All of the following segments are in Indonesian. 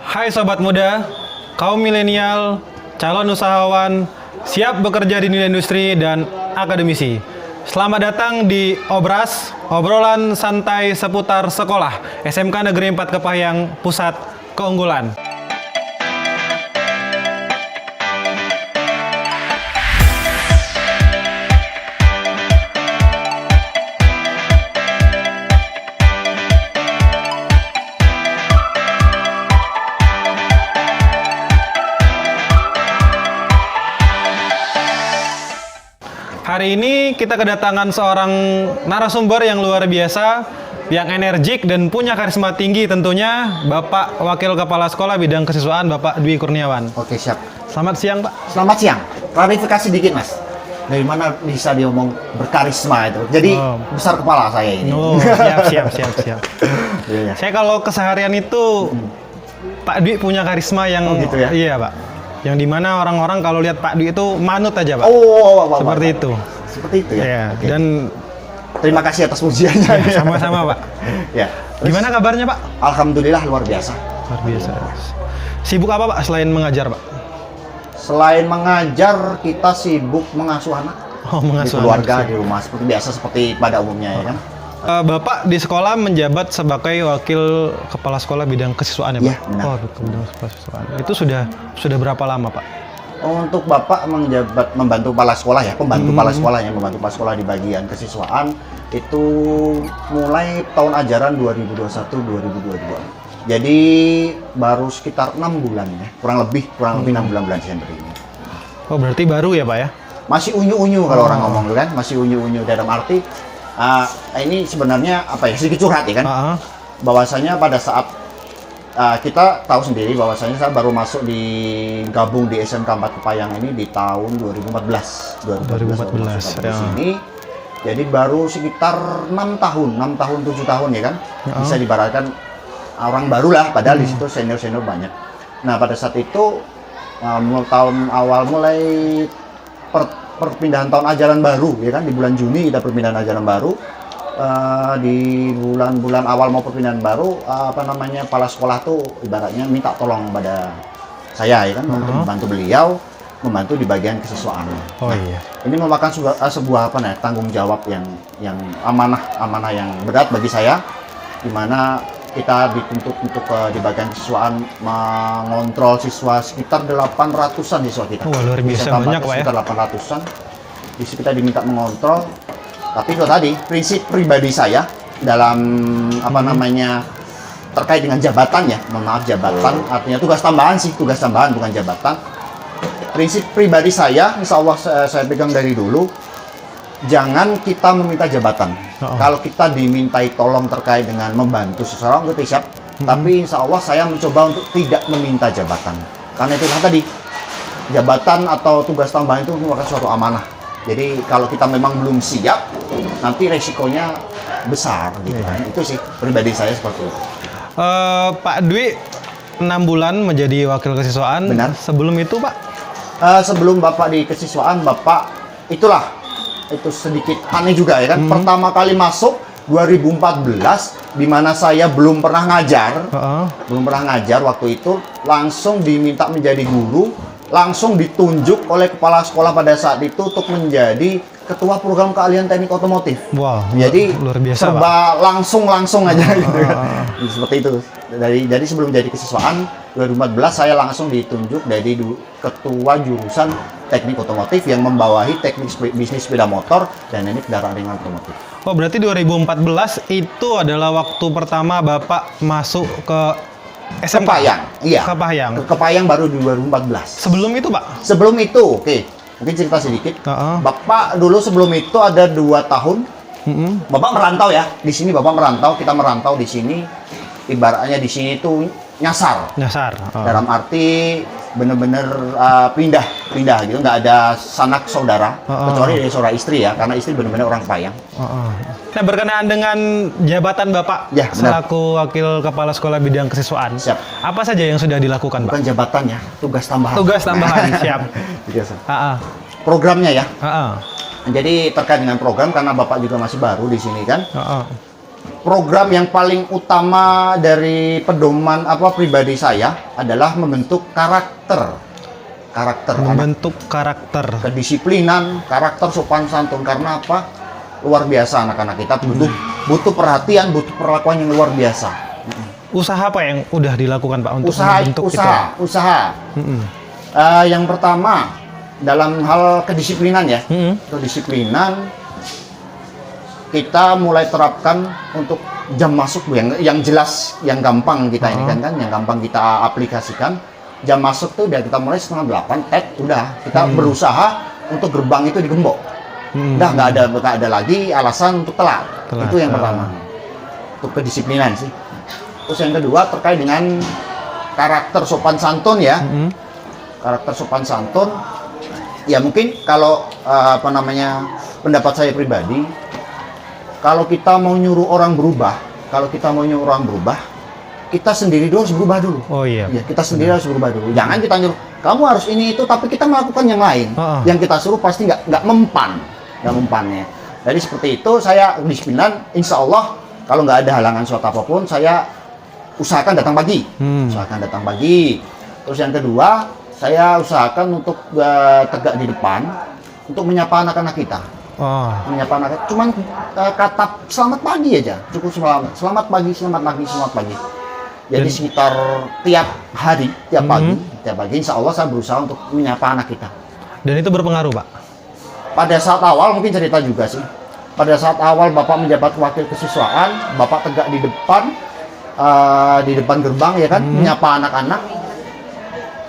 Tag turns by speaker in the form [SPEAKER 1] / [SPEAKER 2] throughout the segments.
[SPEAKER 1] Hai sobat muda, kaum milenial, calon usahawan, siap bekerja di dunia industri dan akademisi. Selamat datang di Obras, obrolan santai seputar sekolah SMK Negeri 4 Kepahyang, Pusat Keunggulan. Hari ini kita kedatangan seorang narasumber yang luar biasa, yang energik dan punya karisma tinggi tentunya, Bapak Wakil Kepala Sekolah Bidang Kesiswaan, Bapak Dwi Kurniawan.
[SPEAKER 2] Oke, siap.
[SPEAKER 1] Selamat siang, Pak.
[SPEAKER 2] Selamat siang. Klarifikasi dikit, Mas. Dari mana bisa diomong berkarisma itu? Jadi besar kepala saya ini.
[SPEAKER 1] Oh, siap.
[SPEAKER 2] Iya.
[SPEAKER 1] Saya kalau keseharian itu, Pak Dwi punya karisma yang,
[SPEAKER 2] gitu ya?
[SPEAKER 1] Iya, Pak. Yang dimana orang-orang kalau lihat Pak Dwi itu manut aja, Pak. Seperti itu.
[SPEAKER 2] Seperti itu ya?
[SPEAKER 1] Iya,
[SPEAKER 2] Oke.
[SPEAKER 1] dan
[SPEAKER 2] Terima kasih atas pujiannya.
[SPEAKER 1] sama-sama, Pak.
[SPEAKER 2] Ya.
[SPEAKER 1] Gimana kabarnya, Pak?
[SPEAKER 2] Alhamdulillah luar biasa.
[SPEAKER 1] Luar biasa. Sibuk apa, Pak, selain mengajar, Pak?
[SPEAKER 2] Selain mengajar, kita sibuk mengasuh anak.
[SPEAKER 1] Oh,
[SPEAKER 2] Di
[SPEAKER 1] mengasuh
[SPEAKER 2] keluarga,
[SPEAKER 1] anak.
[SPEAKER 2] di rumah, seperti biasa, seperti pada umumnya ya kan?
[SPEAKER 1] Bapak di sekolah menjabat sebagai wakil kepala sekolah bidang kesiswaan ya, Pak?
[SPEAKER 2] Iya, benar.
[SPEAKER 1] Oh, bidang kesiswaan. Itu sudah berapa lama, Pak?
[SPEAKER 2] Untuk Bapak menjabat membantu kepala sekolah ya, membantu kepala sekolah ya, membantu kepala sekolah di bagian kesiswaan itu mulai tahun ajaran 2021-2022. Jadi baru sekitar 6 bulan ya, kurang lebih 6 bulan Desember ini.
[SPEAKER 1] Oh, berarti baru ya, Pak ya?
[SPEAKER 2] Masih unyu-unyu kalau orang ngomong tuh kan, masih unyu-unyu dalam arti ini sebenarnya apa ya, sedikit curhat ya kan, bahwasanya pada saat kita tahu sendiri bahwasanya saya baru masuk gabung di SMK 4 Kepahyang ini di tahun 2014
[SPEAKER 1] 2014
[SPEAKER 2] di
[SPEAKER 1] ya.
[SPEAKER 2] sini. Jadi baru sekitar 6 tahun 7 tahun ya kan, bisa diibaratkan orang baru lah, padahal di situ senior banyak. Nah pada saat itu tahun awal mulai perpindahan tahun ajaran baru ya kan, di bulan Juni kita perpindahan ajaran baru. Di bulan-bulan awal mau perpindahan baru, kepala sekolah tuh ibaratnya minta tolong pada saya ya kan, untuk membantu beliau membantu di bagian kesiswaan.
[SPEAKER 1] Oh iya.
[SPEAKER 2] Ini merupakan sebuah tanggung jawab yang amanah yang berat bagi saya, di mana kita dituntut untuk di bagian kesiswaan mengontrol siswa sekitar 800-an siswa kita.
[SPEAKER 1] Oh, luar biasa banyak, Pak ya.
[SPEAKER 2] Sekitar 800-an. Di situ kita diminta mengontrol. Tapi itu tadi prinsip pribadi saya dalam terkait dengan jabatan ya, mohon maaf jabatan, artinya tugas tambahan bukan jabatan. Prinsip pribadi saya, insya Allah saya pegang dari dulu, jangan kita meminta jabatan. Kalau kita dimintai tolong terkait dengan membantu seseorang, kita siap. Tapi insya Allah saya mencoba untuk tidak meminta jabatan. Karena itulah tadi, jabatan atau tugas tambahan itu merupakan suatu amanah. Jadi kalau kita memang belum siap, nanti resikonya besar gitu kan. Itu sih pribadi saya seperti itu.
[SPEAKER 1] Pak Dwi 6 bulan menjadi wakil kesiswaan.
[SPEAKER 2] Benar.
[SPEAKER 1] Sebelum itu, Pak?
[SPEAKER 2] Sebelum Bapak di kesiswaan, Bapak itu sedikit aneh juga ya kan. Pertama kali masuk 2014, di mana saya belum pernah ngajar, waktu itu, langsung diminta menjadi guru, langsung ditunjuk oleh kepala sekolah pada saat itu untuk menjadi ketua program keahlian teknik otomotif.
[SPEAKER 1] Wow,
[SPEAKER 2] jadi
[SPEAKER 1] luar biasa,
[SPEAKER 2] serba langsung aja gitu. Seperti itu. Jadi sebelum jadi kesiswaan 2014 saya langsung ditunjuk dari ketua jurusan teknik otomotif yang membawahi teknik bisnis sepeda motor dan ini kendaraan ringan otomotif.
[SPEAKER 1] Oh, berarti 2014 itu adalah waktu pertama Bapak masuk ke SMK?
[SPEAKER 2] Kepahyang, iya. Kepahyang baru di 2014.
[SPEAKER 1] Sebelum itu, Pak?
[SPEAKER 2] Sebelum itu, oke. Mungkin cerita sedikit. Bapak dulu sebelum itu ada 2 tahun. Bapak merantau ya. Di sini Bapak merantau, kita merantau di sini. Ibaratnya di sini itu nyasar. Dalam arti bener-bener pindah gitu, nggak ada sanak saudara, kecuali dari saudara istri ya, karena istri bener-bener orang Kepahyang.
[SPEAKER 1] Nah, berkenaan dengan jabatan Bapak
[SPEAKER 2] ya,
[SPEAKER 1] selaku wakil kepala sekolah bidang kesiswaan,
[SPEAKER 2] siap.
[SPEAKER 1] Apa saja yang sudah dilakukan, Pak?
[SPEAKER 2] Bukan jabatan ya, tugas tambahan.
[SPEAKER 1] Tugas tambahan, siap.
[SPEAKER 2] Programnya ya. Jadi terkait dengan program, karena Bapak juga masih baru di sini kan. program yang paling utama dari pedoman pribadi saya adalah membentuk karakter anak.
[SPEAKER 1] Membentuk karakter.
[SPEAKER 2] Kedisiplinan, karakter, sopan santun. Karena apa? Luar biasa anak-anak kita butuh perhatian, butuh perlakuan yang luar biasa.
[SPEAKER 1] Usaha apa yang udah dilakukan Pak untuk membentuk
[SPEAKER 2] usaha. Yang pertama dalam hal kedisiplinan ya. Kedisiplinan kita mulai terapkan untuk jam masuk yang jelas, yang gampang kita ini kan, yang gampang kita aplikasikan. Jam masuk tuh udah kita mulai 7:30, udah kita berusaha untuk gerbang itu digembok. Udah nggak ada lagi alasan untuk telat. Itu yang pertama. Untuk kedisiplinan sih. Terus yang kedua terkait dengan karakter sopan santun ya. Karakter sopan santun ya mungkin kalau pendapat saya pribadi, kalau kita mau nyuruh orang berubah, kita sendiri dulu harus berubah dulu.
[SPEAKER 1] Oh iya.
[SPEAKER 2] Ya, kita sendiri harus berubah dulu. Jangan kita nyuruh kamu harus ini itu, tapi kita melakukan yang lain. Yang kita suruh pasti nggak mempannya. Jadi seperti itu saya disiplinan. Insya Allah kalau nggak ada halangan suatu apapun, saya usahakan datang pagi. Terus yang kedua, saya usahakan untuk tegak di depan untuk menyapa anak-anak kita. Menyapa anak, cuman kata selamat pagi aja, cukup selamat pagi. Jadi sekitar tiap pagi, insya Allah saya berusaha untuk menyapa anak kita.
[SPEAKER 1] Dan itu berpengaruh, Pak?
[SPEAKER 2] Pada saat awal, mungkin cerita juga sih. Pada saat awal Bapak menjabat wakil kesiswaan, Bapak tegak di depan gerbang ya kan, menyapa anak-anak.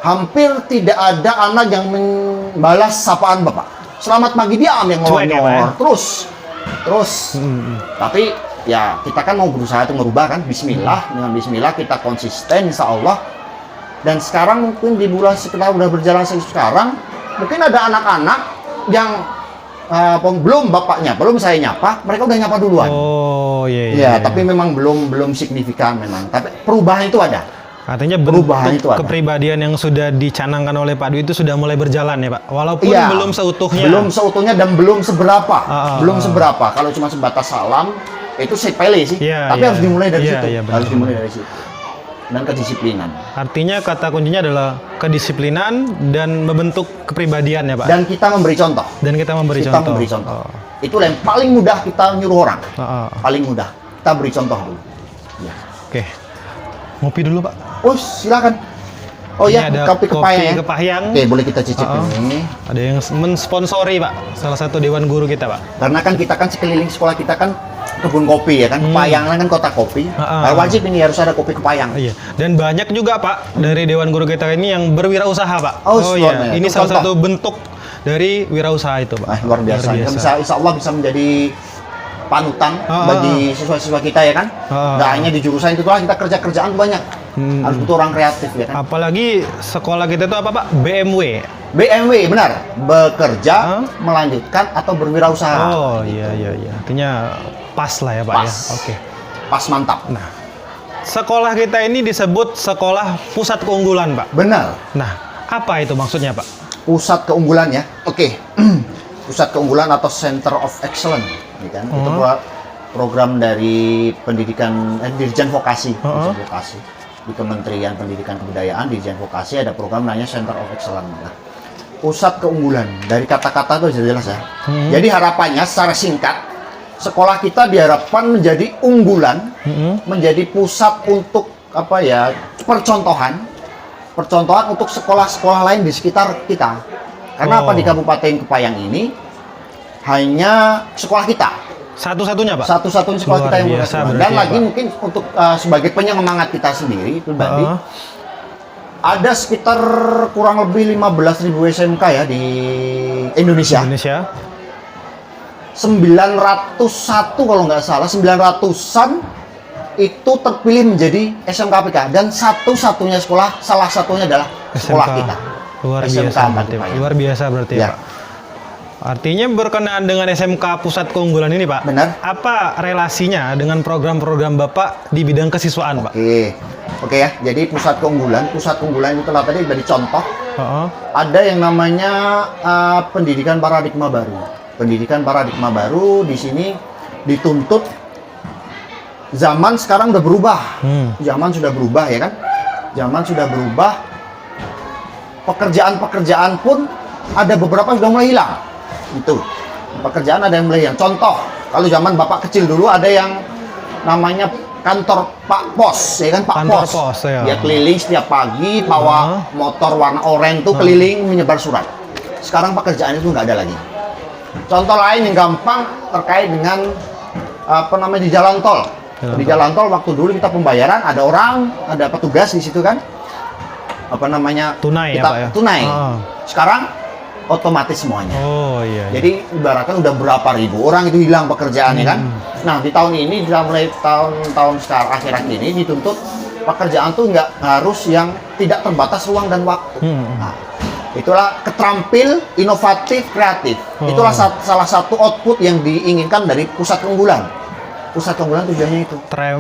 [SPEAKER 2] Hampir tidak ada anak yang membalas sapaan Bapak. Selamat pagi, diam yang ngomong. Terus. Tapi ya kita kan mau berusaha untuk merubah kan, dengan bismillah kita konsisten insya Allah. Dan sekarang mungkin di bulan sekitar udah berjalan sekarang, mungkin ada anak-anak yang belum saya nyapa, mereka udah nyapa duluan.
[SPEAKER 1] Oh iya.
[SPEAKER 2] Tapi memang belum signifikan memang, tapi perubahan itu ada.
[SPEAKER 1] Artinya bentuk kepribadian yang sudah dicanangkan oleh Pak Dwi itu sudah mulai berjalan ya Pak? Walaupun belum seutuhnya.
[SPEAKER 2] Belum seutuhnya dan belum seberapa. Kalau cuma sebatas salam, itu sepele sih. Tapi harus dimulai dari situ. Harus dimulai dari situ. Dan kedisiplinan.
[SPEAKER 1] Artinya kata kuncinya adalah kedisiplinan dan membentuk kepribadian ya Pak?
[SPEAKER 2] Dan kita memberi contoh. Itu yang paling mudah kita nyuruh orang. Paling mudah. Kita beri contoh dulu. Ya.
[SPEAKER 1] Oke. Ngopi dulu Pak.
[SPEAKER 2] Oh silakan. Oh ya, kopi Kepahyang. Oke, boleh kita cicip ini.
[SPEAKER 1] Ada yang mensponsori Pak, salah satu dewan guru kita Pak.
[SPEAKER 2] Karena kan kita kan sekeliling sekolah kita kan kebun kopi ya kan, Kepahyang kan kota kopi. Wajib ini harus ada kopi Kepahyang.
[SPEAKER 1] Iya. Dan banyak juga Pak dari dewan guru kita ini yang berwirausaha Pak.
[SPEAKER 2] Oh iya.
[SPEAKER 1] Ini salah satu bentuk dari wirausaha itu Pak.
[SPEAKER 2] Luar biasa. Insya Allah bisa menjadi panutan bagi siswa-siswa kita ya kan. Nggak hanya di jurusan itu doang, kita kerjaan banyak. Harus butuh orang kreatif ya kan.
[SPEAKER 1] Apalagi sekolah kita itu apa Pak? BMW
[SPEAKER 2] benar, bekerja, melanjutkan atau berwirausaha.
[SPEAKER 1] Oh iya. Artinya pas lah ya Pak ya. Oke.
[SPEAKER 2] Pas mantap.
[SPEAKER 1] Nah, sekolah kita ini disebut sekolah pusat keunggulan Pak.
[SPEAKER 2] Benar.
[SPEAKER 1] Nah, apa itu maksudnya Pak?
[SPEAKER 2] Pusat keunggulan ya. Oke. Pusat keunggulan atau Center of Excellence, ya kan? Itu program dari pendidikan Dirjen Vokasi, di Kementerian Pendidikan Kebudayaan, Dirjen Vokasi ada program namanya Center of Excellence. Nah, pusat keunggulan dari kata-kata itu sudah jelas ya. Jadi harapannya secara singkat, sekolah kita diharapkan menjadi unggulan, menjadi pusat untuk percontohan untuk sekolah-sekolah lain di sekitar kita. Karena di Kabupaten Kepahyang ini hanya sekolah kita.
[SPEAKER 1] Satu-satunya Pak?
[SPEAKER 2] Satu-satunya sekolah kita yang berhasil. Dan lagi
[SPEAKER 1] Pak,
[SPEAKER 2] mungkin untuk sebagai penyemangat kita sendiri pribadi, ada sekitar kurang lebih 15.000 SMK ya di Indonesia. 901 kalau nggak salah, 900-an itu terpilih menjadi SMK PK. Dan satu-satunya sekolah, salah satunya adalah sekolah kita.
[SPEAKER 1] Luar biasa berarti ya Pak. Artinya berkenaan dengan SMK Pusat Keunggulan ini Pak.
[SPEAKER 2] Benar.
[SPEAKER 1] Apa relasinya dengan program-program Bapak di bidang kesiswaan Pak?
[SPEAKER 2] Oke ya. Jadi pusat keunggulan itu telah tadi dari contoh. Ada yang namanya pendidikan paradigma baru. Pendidikan paradigma baru di sini dituntut zaman sekarang udah berubah.
[SPEAKER 1] Hmm.
[SPEAKER 2] Zaman sudah berubah ya kan? Zaman sudah berubah. Pekerjaan-pekerjaan pun ada beberapa sudah mulai hilang. Itu. Pekerjaan ada yang mulai hilang. Contoh, kalau zaman Bapak kecil dulu ada yang namanya kantor Pak Pos, ya kan Pak
[SPEAKER 1] Kantor
[SPEAKER 2] Pos.
[SPEAKER 1] pos, ya.
[SPEAKER 2] Dia keliling setiap pagi bawa motor warna oranye tuh keliling menyebar surat. Sekarang pekerjaan itu nggak ada lagi. Contoh lain yang gampang terkait dengan apa namanya di jalan tol. Di jalan tol waktu dulu kita pembayaran ada orang, ada petugas di situ kan. Apa namanya?
[SPEAKER 1] Tunai ya,
[SPEAKER 2] kita,
[SPEAKER 1] Pak ya?
[SPEAKER 2] Tunai.
[SPEAKER 1] Ah.
[SPEAKER 2] Sekarang otomatis semuanya.
[SPEAKER 1] Oh iya.
[SPEAKER 2] Jadi ibaratkan udah berapa ribu orang itu hilang pekerjaannya kan. Nah di tahun ini, mulai tahun sekarang akhir-akhir ini dituntut pekerjaan tuh nggak harus yang tidak terbatas ruang dan waktu. Nah, itulah keterampil, inovatif, kreatif. Itulah salah satu output yang diinginkan dari pusat keunggulan. Pusat keunggulan tujuannya itu.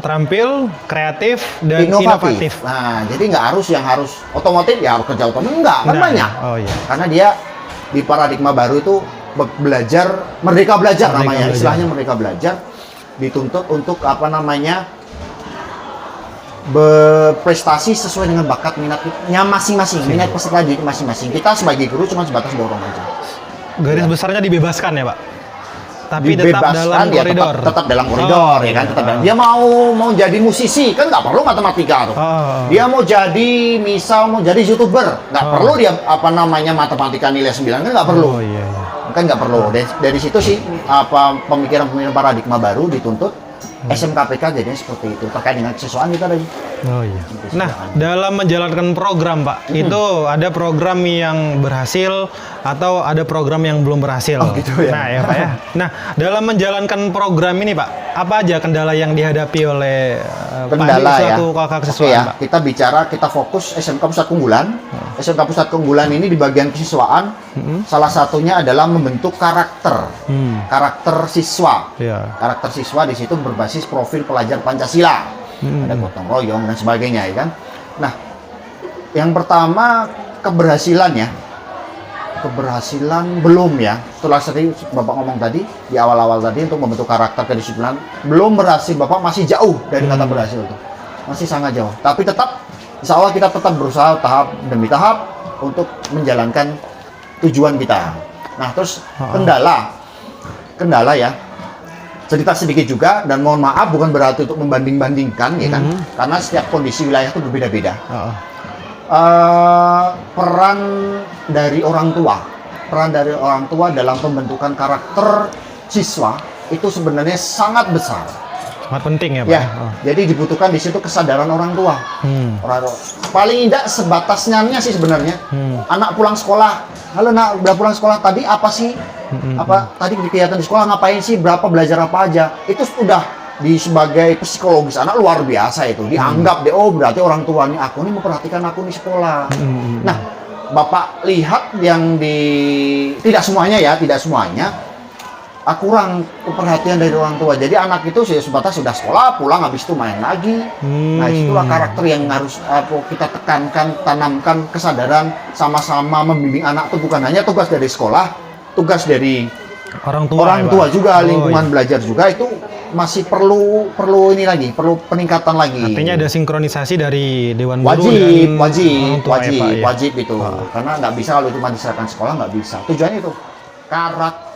[SPEAKER 1] Terampil, kreatif, dan inovatif.
[SPEAKER 2] Nah, jadi nggak harus yang harus otomotif ya harus kerja otomotif, enggak, kan
[SPEAKER 1] Nah,
[SPEAKER 2] banyak.
[SPEAKER 1] oh iya.
[SPEAKER 2] Karena dia di paradigma baru itu belajar, merdeka belajar namanya, istilahnya merdeka belajar, dituntut untuk apa namanya berprestasi sesuai dengan bakat minatnya masing-masing, minat peserta didik masing-masing. Kita sebagai guru cuma sebatas dorong aja.
[SPEAKER 1] Garis besarnya dibebaskan ya, Pak? Tapi tetap dalam
[SPEAKER 2] ya,
[SPEAKER 1] koridor.
[SPEAKER 2] tetap dalam koridor ya kan, tetap dalam. Dia mau jadi musisi kan nggak perlu matematika tuh. Dia mau jadi mau jadi YouTuber nggak perlu dia apa namanya matematika nilai 9 kan nggak perlu.
[SPEAKER 1] Oh iya, iya.
[SPEAKER 2] Kan nggak perlu. Dari situ sih apa pemikiran paradigma baru dituntut. SMKPK jadinya seperti itu terkait dengan kesiswaan kita tadi.
[SPEAKER 1] Oh iya. Nah, dalam menjalankan program, Pak, itu ada program yang berhasil atau ada program yang belum berhasil.
[SPEAKER 2] Oh, gitu ya.
[SPEAKER 1] Nah, ya Pak ya. Nah, dalam menjalankan program ini, Pak, apa aja kendala yang dihadapi oleh
[SPEAKER 2] kendala ya.
[SPEAKER 1] selaku kakak kesiswaan,
[SPEAKER 2] ya,
[SPEAKER 1] Pak?
[SPEAKER 2] Kita fokus SMK Pusat Keunggulan. SMK Pusat Keunggulan ini di bagian kesiswaan, salah satunya adalah membentuk karakter siswa.
[SPEAKER 1] Ya.
[SPEAKER 2] Karakter siswa di situ berbasis profil pelajar Pancasila. Ada gotong royong dan sebagainya, ya kan? Nah, yang pertama keberhasilan ya. Keberhasilan belum ya. Setelah tadi Bapak ngomong tadi di awal-awal tadi untuk membentuk karakter kedisiplinan belum berhasil. Bapak masih jauh dari kata berhasil itu. Masih sangat jauh. Tapi tetap insya Allah kita tetap berusaha tahap demi tahap untuk menjalankan tujuan kita. Nah, terus kendala ya. Cerita sedikit juga dan mohon maaf bukan berarti untuk membanding-bandingkan ya kan. Karena setiap kondisi wilayah itu berbeda-beda. Peran dari orang tua dalam pembentukan karakter siswa itu sebenarnya sangat besar.
[SPEAKER 1] Sangat penting ya, Pak.
[SPEAKER 2] Ya, jadi dibutuhkan di situ kesadaran orang tua. Paling tidak sebatasnya sih sebenarnya. Anak pulang sekolah, halo nak, udah pulang sekolah tadi apa sih? Apa tadi kegiatan di sekolah ngapain sih? Berapa belajar apa aja? Itu sudah sebagai psikologis anak luar biasa itu. Dianggap oh berarti orang tuanya aku nih memperhatikan aku di sekolah. Nah, Bapak lihat yang tidak semuanya kurang perhatian dari orang tua. Jadi anak itu sebatas sudah sekolah, pulang habis itu main lagi. Nah, itulah karakter yang harus kita tekankan, tanamkan kesadaran sama-sama membimbing anak itu bukan hanya tugas dari sekolah, tugas dari orang tua juga, lingkungan belajar juga itu masih perlu peningkatan lagi.
[SPEAKER 1] Artinya ada sinkronisasi dari Dewan Guru
[SPEAKER 2] wajib itu. Karena nggak bisa kalau cuma diserahkan sekolah nggak bisa. Tujuannya itu karakter.